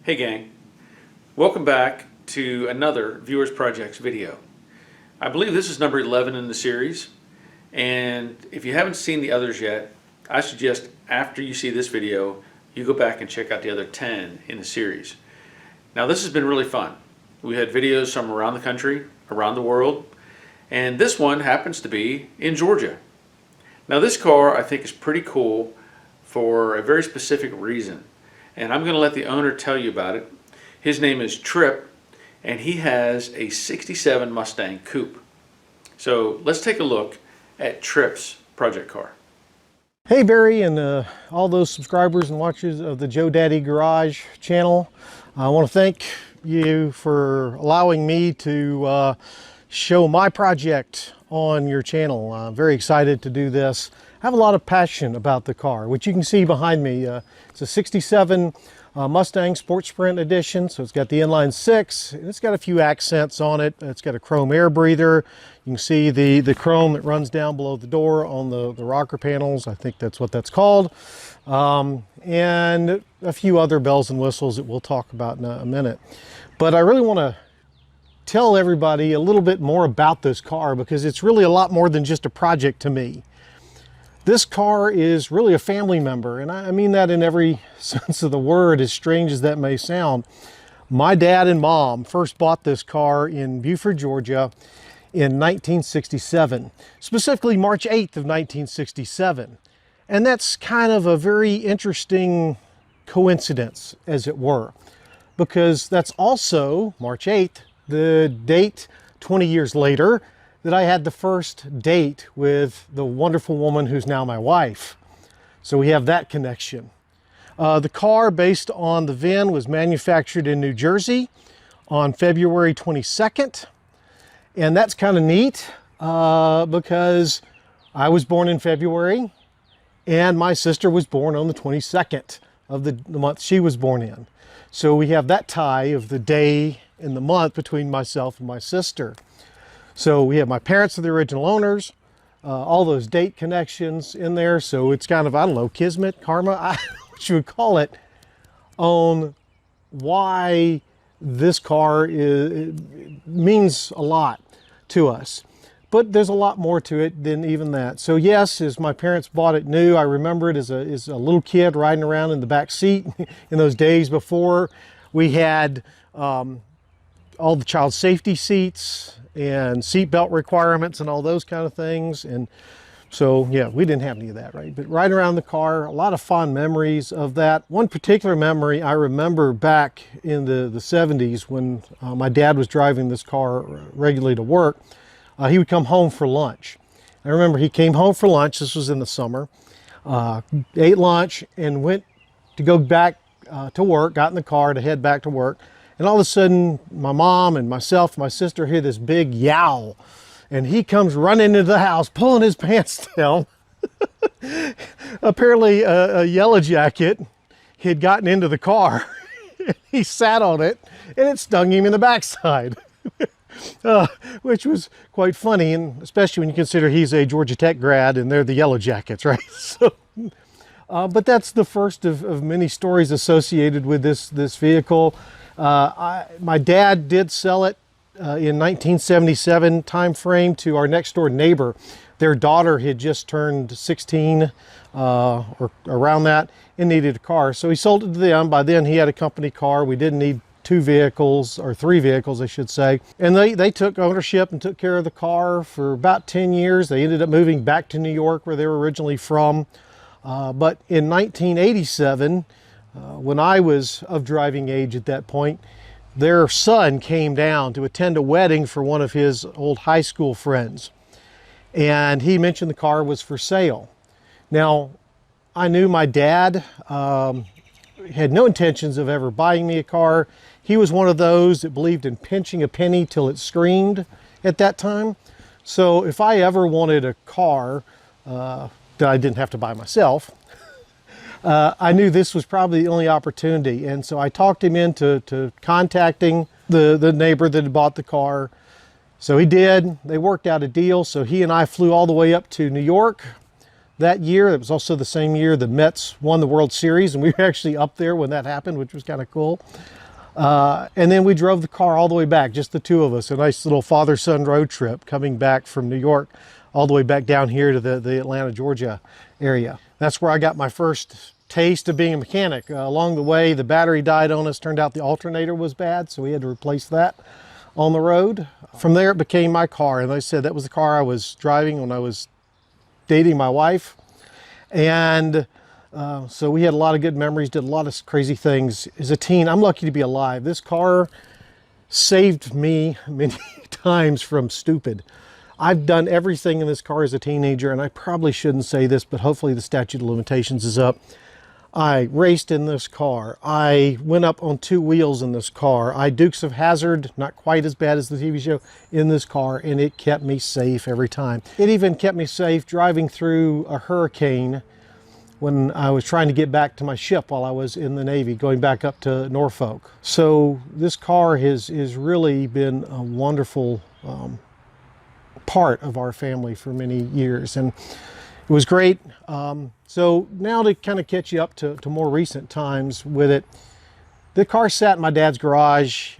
Hey gang, welcome back to another Viewers Projects video. I believe this is number 11 in the series, and if you haven't seen the others yet, I suggest after you see this video, you go back and check out the other 10 in the series. Now this has been really fun. We had videos from around the country, around the world, and this one happens to be in Georgia. Now this car I think is pretty cool for a very specific reason. And I'm going to let the owner tell you about it. His name is Tripp, and he has a 67 Mustang coupe. So let's take a look at Tripp's project car. Hey Barry and all those subscribers and watchers of the Joe Daddy Garage channel. I want to thank you for allowing me to show my project on your channel. I'm very excited to do this. I have a lot of passion about the car, which you can see behind me. It's a 67 Mustang Sport Sprint edition, so it's got the inline six, and it's got a few accents on it. It's got a chrome air breather. You can see the chrome that runs down below the door on the rocker panels. I think that's what that's called. And a few other bells and whistles that we'll talk about in a minute. But I really want to tell everybody a little bit more about this car because it's really a lot more than just a project to me. This car is really a family member, and I mean that in every sense of the word, as strange as that may sound. My dad and mom first bought this car in Beaufort, Georgia in 1967, specifically March 8th of 1967. And that's kind of a very interesting coincidence, as it were, because that's also March 8th, the date 20 years later that I had the first date with the wonderful woman who's now my wife. So we have that connection. The car, based on the VIN, was manufactured in New Jersey on February 22nd. And that's kind of neat because I was born in February and my sister was born on the 22nd of the month she was born in. So we have that tie of the day and the month between myself and my sister. So we have my parents are the original owners, all those date connections in there. So it's kind of, I don't know, kismet, karma, I don't know what you would call it, on why this car means a lot to us. But there's a lot more to it than even that. So yes, as my parents bought it new, I remember it as a little kid riding around in the back seat in those days before we had all the child safety seats and seat belt requirements and all those kind of things. And so, yeah, we didn't have any of that, right? But riding around the car, a lot of fond memories of that. One particular memory I remember back in the 70s when my dad was driving this car regularly to work. He would come home for lunch. I remember he came home for lunch, this was in the summer, ate lunch and went to go back to work, got in the car to head back to work. And all of a sudden, my mom and myself and my sister hear this big yowl. And he comes running into the house, pulling his pants down. Apparently, a yellow jacket had gotten into the car. He sat on it, and it stung him in the backside. Which was quite funny, and especially when you consider he's a Georgia Tech grad, and they're the yellow jackets, right? So, but that's the first of many stories associated with this vehicle. My dad did sell it in 1977 time frame to our next door neighbor. Their daughter had just turned 16 or around that and needed a car. So he sold it to them. By then he had a company car. We didn't need two vehicles, or three vehicles I should say. And they took ownership and took care of the car for about 10 years. They ended up moving back to New York where they were originally from. But in 1987, when I was of driving age at that point, their son came down to attend a wedding for one of his old high school friends. And he mentioned the car was for sale. Now, I knew my dad had no intentions of ever buying me a car. He was one of those that believed in pinching a penny till it screamed at that time. So if I ever wanted a car that I didn't have to buy myself, I knew this was probably the only opportunity. And so I talked him into contacting the neighbor that had bought the car, So he did. They worked out a deal. So he and I flew all the way up to New York that year. It was also the same year the Mets won the World Series, and we were actually up there when that happened, which was kind of cool. And then we drove the car all the way back, just the two of us, a nice little father-son road trip coming back from New York all the way back down here to the Atlanta, Georgia area. That's where I got my first taste of being a mechanic. Along the way, the battery died on us. Turned out the alternator was bad, so we had to replace that on the road. From there, it became my car. And like I said, that was the car I was driving when I was dating my wife. And so we had a lot of good memories, did a lot of crazy things. As a teen, I'm lucky to be alive. This car saved me many times from stupid. I've done everything in this car as a teenager, and I probably shouldn't say this, but hopefully the statute of limitations is up. I raced in this car. I went up on two wheels in this car. I Dukes of Hazzard, not quite as bad as the TV show, in this car, and it kept me safe every time. It even kept me safe driving through a hurricane when I was trying to get back to my ship while I was in the Navy, going back up to Norfolk. So this car has really been a wonderful part of our family for many years, and it was great. So now to kind of catch you up to more recent times with it, the car sat in my dad's garage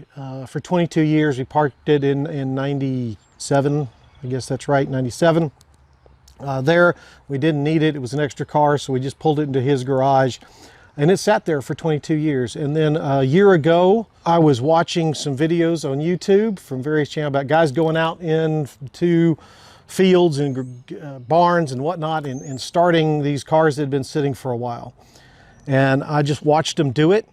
for 22 years. We parked it in 97, I guess that's right, 97. There, we didn't need it. It was an extra car, so we just pulled it into his garage. And it sat there for 22 years. And then a year ago, I was watching some videos on YouTube from various channels about guys going out into fields and barns and whatnot and starting these cars that had been sitting for a while. And I just watched them do it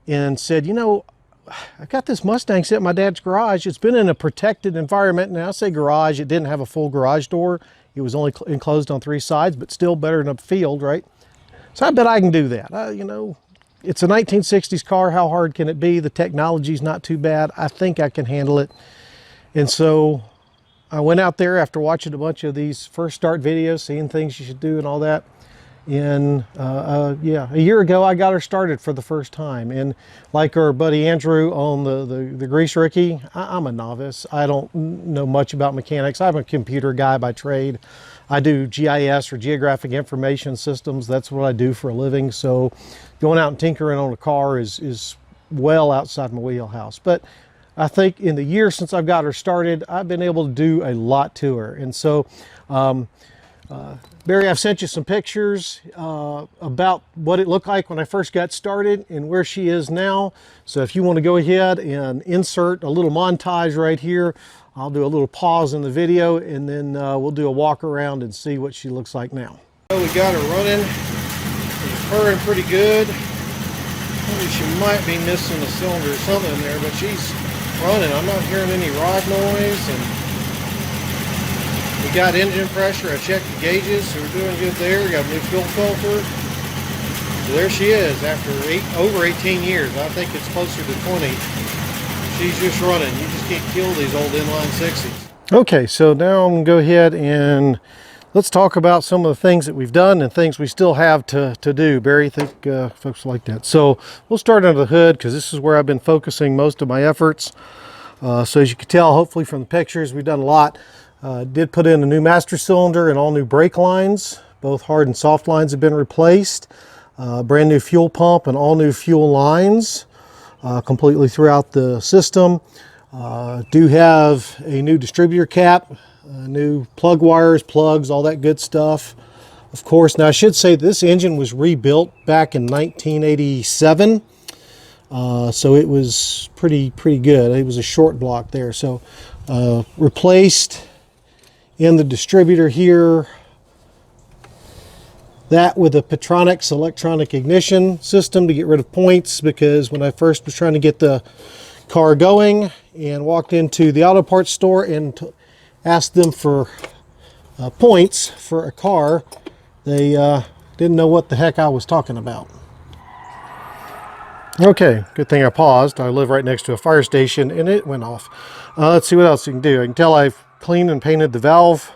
and said, you know, I got this Mustang sitting in my dad's garage. It's been in a protected environment. Now I say garage, it didn't have a full garage door. It was only enclosed on three sides, but still better than a field, right? So I bet I can do that. You know, it's a 1960s car. How hard can it be? The technology's not too bad. I think I can handle it. And so I went out there after watching a bunch of these first start videos, seeing things you should do and all that. And yeah, a year ago, I got her started for the first time. And like our buddy Andrew on the Grease Rookie, I'm a novice. I don't know much about mechanics. I'm a computer guy by trade. I do GIS, or Geographic Information Systems. That's what I do for a living. So going out and tinkering on a car is well outside my wheelhouse. But I think in the year since I've got her started, I've been able to do a lot to her. And so, Barry, I've sent you some pictures about what it looked like when I first got started and where she is now. So if you want to go ahead and insert a little montage right here, I'll do a little pause in the video, and then we'll do a walk around and see what she looks like now. So we got her running. She's purring pretty good. Maybe she might be missing a cylinder or something in there, but she's running. I'm not hearing any rod noise, and we got engine pressure. I checked the gauges, so we're doing good there. We got a new fuel filter. So there she is after over 18 years. I think it's closer to 20. She's just running. You just can't kill these old inline sixes. Okay, so now I'm going to go ahead and let's talk about some of the things that we've done and things we still have to do. Barry, I think folks like that. So we'll start under the hood because this is where I've been focusing most of my efforts. So as you can tell, hopefully from the pictures, we've done a lot. Did put in a new master cylinder and all new brake lines. Both hard and soft lines have been replaced. Brand new fuel pump and all new fuel lines completely throughout the system. Do have a new distributor cap, new plug wires, plugs, all that good stuff. Of course, now I should say this engine was rebuilt back in 1987. So it was pretty good. It was a short block there. So replaced in the distributor here, that with a Petronix electronic ignition system to get rid of points, because when I first was trying to get the car going and walked into the auto parts store and asked them for points for a car, they didn't know what the heck I was talking about. Okay, good thing I paused. I live right next to a fire station and it went off. Let's see what else you can do. I can tell I've cleaned and painted the valve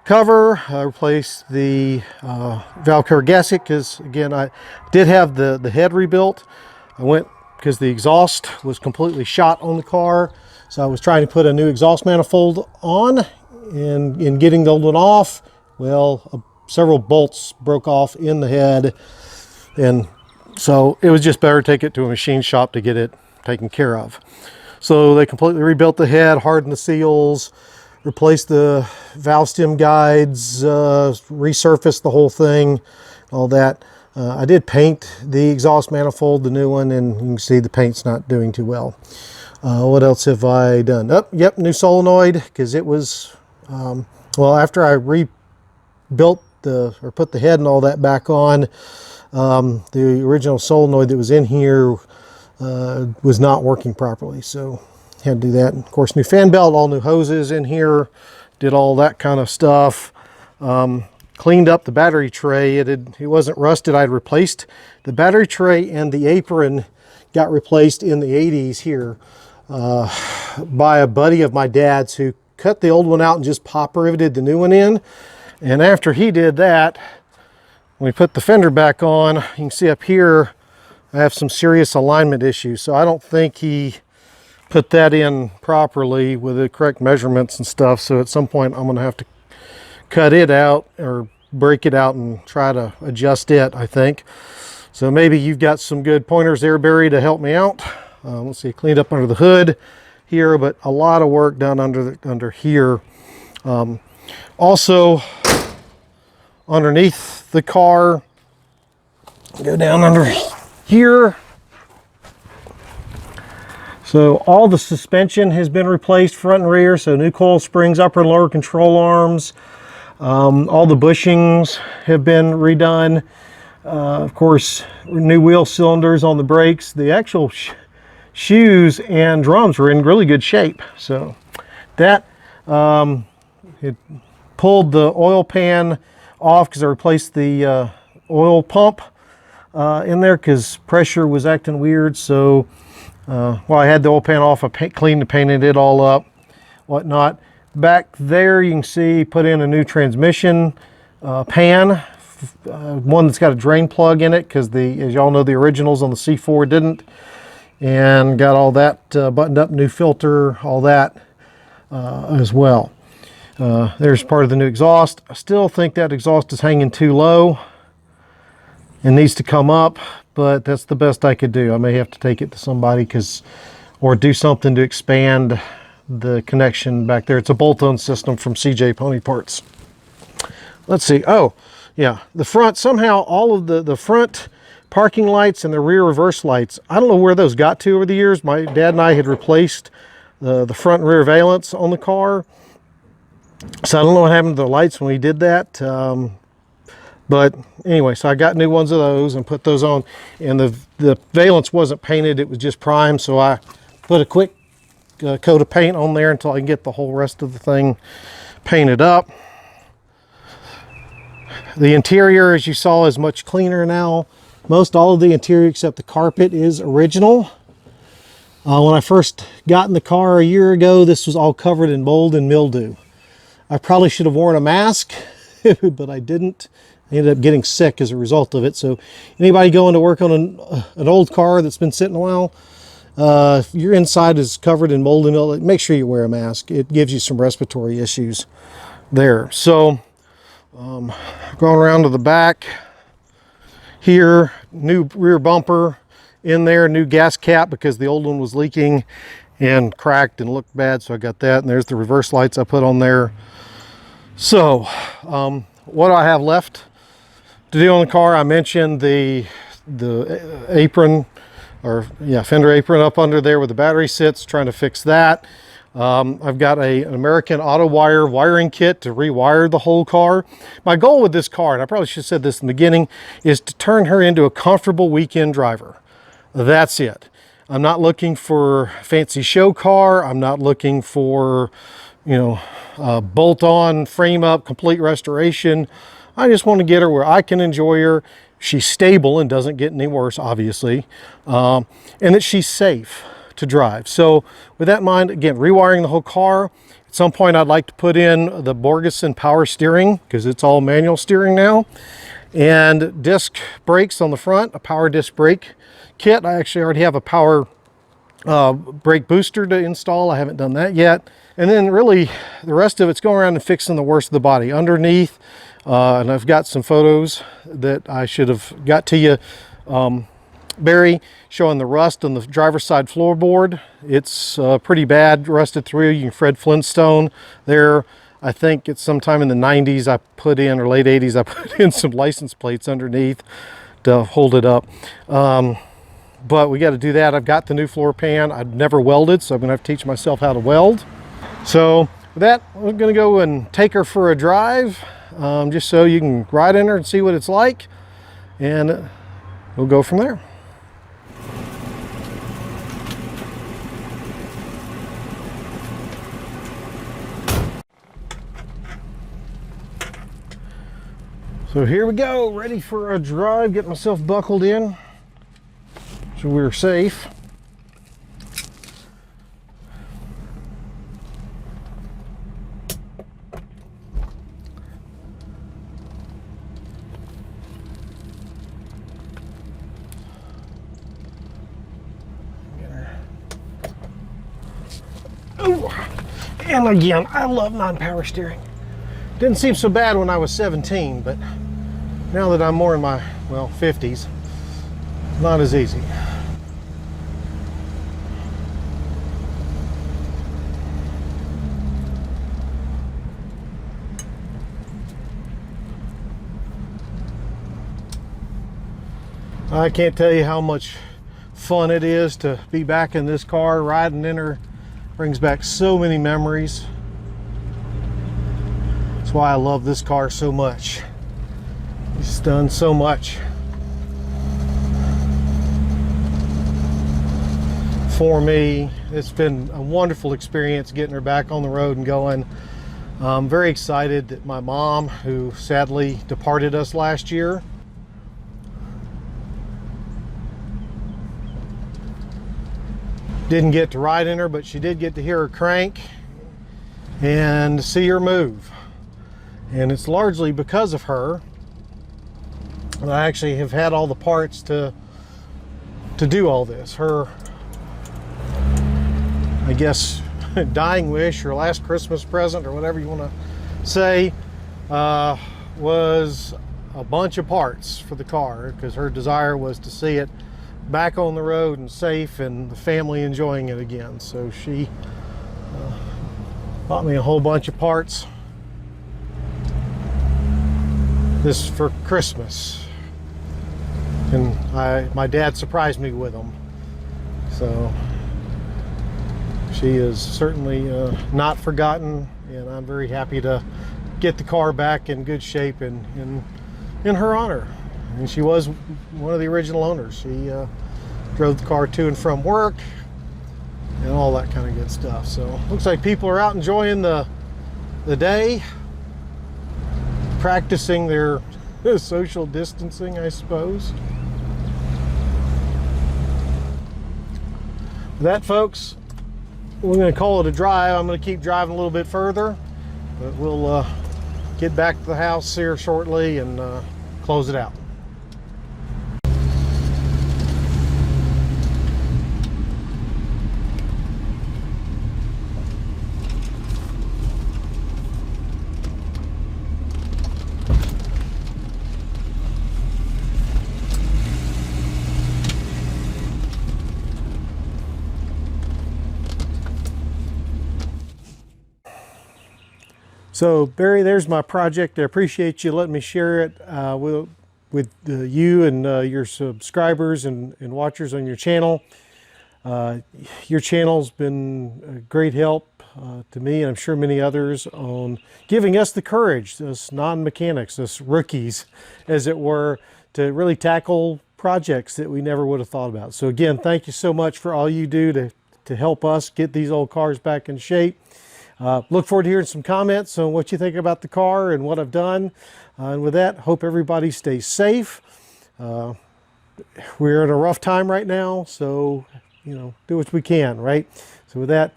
cover. I replaced the valve cover gasket because, again, I did have the head rebuilt. I went because the exhaust was completely shot on the car. So I was trying to put a new exhaust manifold on, and in getting the old one off, well, several bolts broke off in the head, and so it was just better to take it to a machine shop to get it taken care of. So they completely rebuilt the head, hardened the seals, replaced the valve stem guides, resurfaced the whole thing, all that. I did paint the exhaust manifold, the new one, and you can see the paint's not doing too well. What else have I done? Oh, yep, new solenoid, because it was, well, after I rebuilt or put the head and all that back on, the original solenoid that was in here was not working properly, so had to do that. And of course, new fan belt, all new hoses in here, did all that kind of stuff. Cleaned up the battery tray. It wasn't rusted. I'd replaced the battery tray, and the apron got replaced in the 80s here by a buddy of my dad's who cut the old one out and just pop riveted the new one in. And after he did that, when we put the fender back on, you can see up here I have some serious alignment issues. So I don't think he put that in properly with the correct measurements and stuff. So at some point I'm going to have to cut it out or break it out and try to adjust it, I think. So maybe you've got some good pointers there, Barry, to help me out. Let's see, cleaned up under the hood here, but a lot of work done under here. Also, underneath the car, go down under here. So all the suspension has been replaced, front and rear. So new coil springs, upper and lower control arms. All the bushings have been redone. Of course, new wheel cylinders on the brakes. The actual shoes and drums were in really good shape. So that, it pulled the oil pan off because I replaced the oil pump in there because pressure was acting weird. So while I had the oil pan off, I cleaned and painted it all up, whatnot. Back there you can see put in a new transmission pan, one that's got a drain plug in it because as y'all know, the originals on the C4 didn't. And got all that buttoned up, new filter, all that as well. There's part of the new exhaust. I still think that exhaust is hanging too low and needs to come up, but that's the best I could do. I may have to take it to somebody or do something to expand the connection back there. It's a bolt-on system from CJ Pony Parts. Let's see. Oh, yeah. The front, somehow all of the front parking lights and the rear reverse lights, I don't know where those got to over the years. My dad and I had replaced the front and rear valance on the car. So I don't know what happened to the lights when we did that. But anyway, so I got new ones of those and put those on. And the valance wasn't painted, it was just primed. So I put a quick coat of paint on there until I can get the whole rest of the thing painted up. The interior, as you saw, is much cleaner now. Most all of the interior except the carpet is original. When I first got in the car a year ago, this was all covered in mold and mildew. I probably should have worn a mask, but I didn't. I ended up getting sick as a result of it. So anybody going to work on an old car that's been sitting a while, if your inside is covered in mold and mildew, make sure you wear a mask. It gives you some respiratory issues there. So going around to the back here, new rear bumper in there, new gas cap because the old one was leaking and cracked and looked bad, so I got that. And there's the reverse lights I put on there. So what do I have left to do on the car? I mentioned the apron, or yeah, fender apron up under there where the battery sits, trying to fix that. I've got an American Auto Wire wiring kit to rewire the whole car. My goal with this car, and I probably should have said this in the beginning, is to turn her into a comfortable weekend driver. That's it. I'm not looking for a fancy show car. I'm not looking for, bolt-on, frame-up, complete restoration. I just want to get her where I can enjoy her. She's stable and doesn't get any worse, obviously, and that she's safe to drive. So with that in mind, again, rewiring the whole car. At some point I'd like to put in the Borgeson power steering because it's all manual steering now, and disc brakes on the front, a power disc brake kit. I actually already have a power brake booster to install. I haven't done that yet. And then really the rest of it's going around and fixing the worst of the body underneath. And I've got some photos that I should have got to you, Barry, showing the rust on the driver's side floorboard. It's pretty bad, rusted through. You can Fred Flintstone there. I think it's sometime in the 90s I put in, or late 80s, I put in some license plates underneath to hold it up. But we got to do that. I've got the new floor pan. I've never welded, so I'm gonna have to teach myself how to weld. So with that, we're gonna go and take her for a drive, just so you can ride in her and see what it's like, and we'll go from there. So here we go, ready for a drive, get myself buckled in so we're safe. Ooh. And again, I love non-power steering. Didn't seem so bad when I was 17, but now that I'm more in my, well, 50s, not as easy. I can't tell you how much fun it is to be back in this car, riding in her. Brings back so many memories. That's why I love this car so much. It's done so much for me. It's been a wonderful experience getting her back on the road and going. I'm very excited that my mom, who sadly departed us last year, didn't get to ride in her, but she did get to hear her crank and see her move. And it's largely because of her that I actually have had all the parts to do all this. Her, I guess, dying wish, or last Christmas present, or whatever you want to say, was a bunch of parts for the car, because her desire was to see it back on the road and safe, and the family enjoying it again. So she bought me a whole bunch of parts this for Christmas, and my dad surprised me with them. So she is certainly not forgotten, and I'm very happy to get the car back in good shape in her honor. And she was one of the original owners. She drove the car to and from work and all that kind of good stuff. So looks like people are out enjoying the day, practicing their social distancing, I suppose. With that, folks, we're going to call it a drive. I'm going to keep driving a little bit further, but we'll get back to the house here shortly and close it out. So Barry, there's my project. I appreciate you letting me share it with you and your subscribers and watchers on your channel. Your channel's been a great help to me, and I'm sure many others, on giving us the courage, us non-mechanics, us rookies, as it were, to really tackle projects that we never would have thought about. So again, thank you so much for all you do to help us get these old cars back in shape. Look forward to hearing some comments on what you think about the car and what I've done. And with that, hope everybody stays safe. We're in a rough time right now, so do what we can, right? So with that,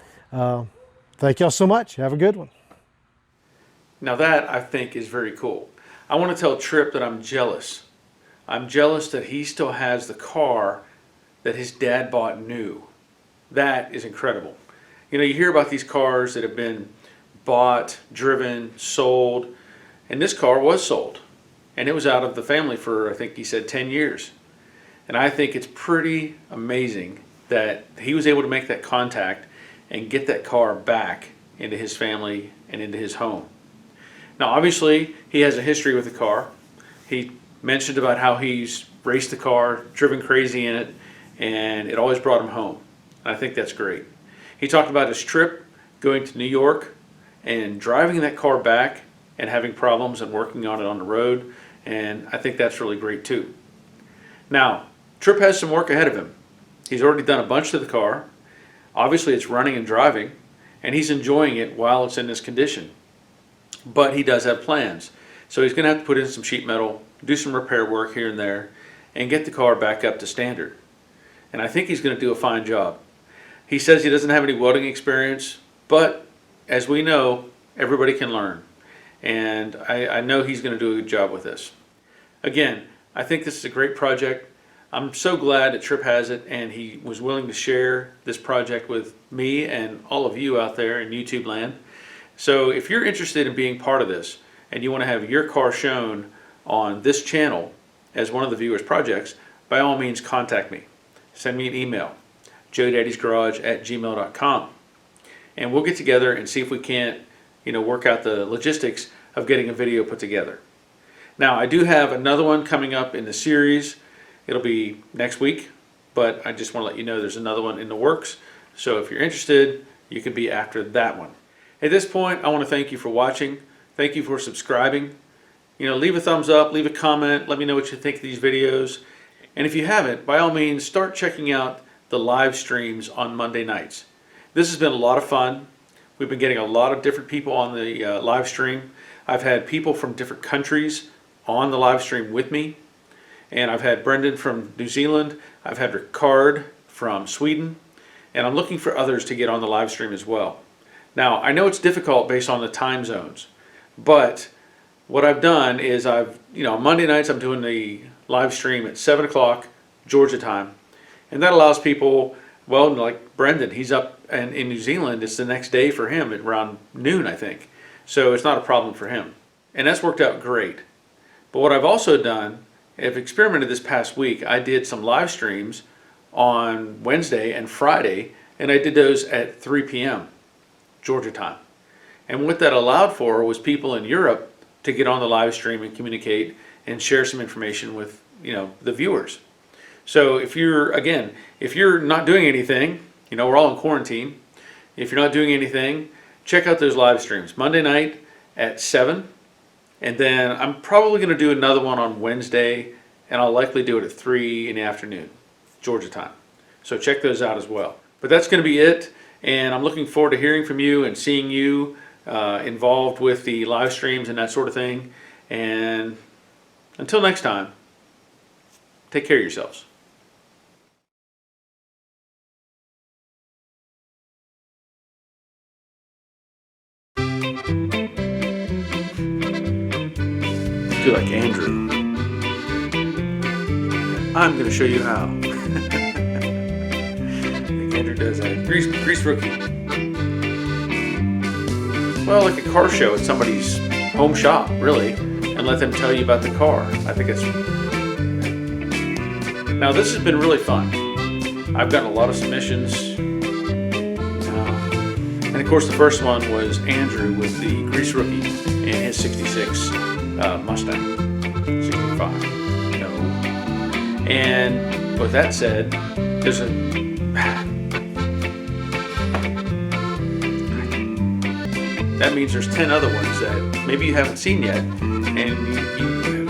thank y'all so much. Have a good one. Now that, I think, is very cool. I want to tell Tripp that I'm jealous. I'm jealous that he still has the car that his dad bought new. That is incredible. You know, you hear about these cars that have been bought, driven, sold, and this car was sold. And it was out of the family for, I think he said, 10 years. And I think it's pretty amazing that he was able to make that contact and get that car back into his family and into his home. Now, obviously, he has a history with the car. He mentioned about how he's raced the car, driven crazy in it, and it always brought him home. And I think that's great. He talked about his trip going to New York and driving that car back and having problems and working on it on the road, and I think that's really great too. Now, Tripp has some work ahead of him. He's already done a bunch to the car. Obviously, it's running and driving, and he's enjoying it while it's in this condition. But he does have plans. So he's going to have to put in some sheet metal, do some repair work here and there, and get the car back up to standard. And I think he's going to do a fine job. He says he doesn't have any welding experience, but as we know, everybody can learn. And I know he's going to do a good job with this. Again, I think this is a great project. I'm so glad that Tripp has it, and he was willing to share this project with me and all of you out there in YouTube land. So if you're interested in being part of this and you want to have your car shown on this channel as one of the viewers' projects, by all means contact me. Send me an email, joedaddysgarage@gmail.com, and we'll get together and see if we can't, work out the logistics of getting a video put together. Now, I do have another one coming up in the series. It'll be next week, but I just want to let you know there's another one in the works. So if you're interested, you can be after that one. At this point, I want to thank you for watching. Thank you for subscribing. Leave a thumbs up, leave a comment, let me know what you think of these videos. And if you haven't, by all means, start checking out the live streams on Monday nights. This has been a lot of fun. We've been getting a lot of different people on the live stream. I've had people from different countries on the live stream with me. And I've had Brendan from New Zealand. I've had Ricard from Sweden. And I'm looking for others to get on the live stream as well. Now, I know it's difficult based on the time zones. But what I've done is Monday nights I'm doing the live stream at 7 o'clock Georgia time. And that allows people, like Brendan, he's up in New Zealand. It's the next day for him at around noon, I think. So it's not a problem for him. And that's worked out great. But what I've also done, I've experimented this past week. I did some live streams on Wednesday and Friday, and I did those at 3 p.m. Georgia time. And what that allowed for was people in Europe to get on the live stream and communicate and share some information with the viewers. So if you're not doing anything, we're all in quarantine. If you're not doing anything, check out those live streams. Monday night at 7. And then I'm probably going to do another one on Wednesday, and I'll likely do it at 3 in the afternoon, Georgia time. So check those out as well. But that's going to be it, and I'm looking forward to hearing from you and seeing you involved with the live streams and that sort of thing. And until next time, take care of yourselves. Do like Andrew. I'm going to show you how. I think Andrew does that. Grease rookie. Well, like a car show at somebody's home shop, really, and let them tell you about the car. I think it's... Now, this has been really fun. I've gotten a lot of submissions. And of course, the first one was Andrew with the Grease Rookie and his 66 Mustang. 65. No. And with that said, there's a... That means there's 10 other ones that maybe you haven't seen yet. And you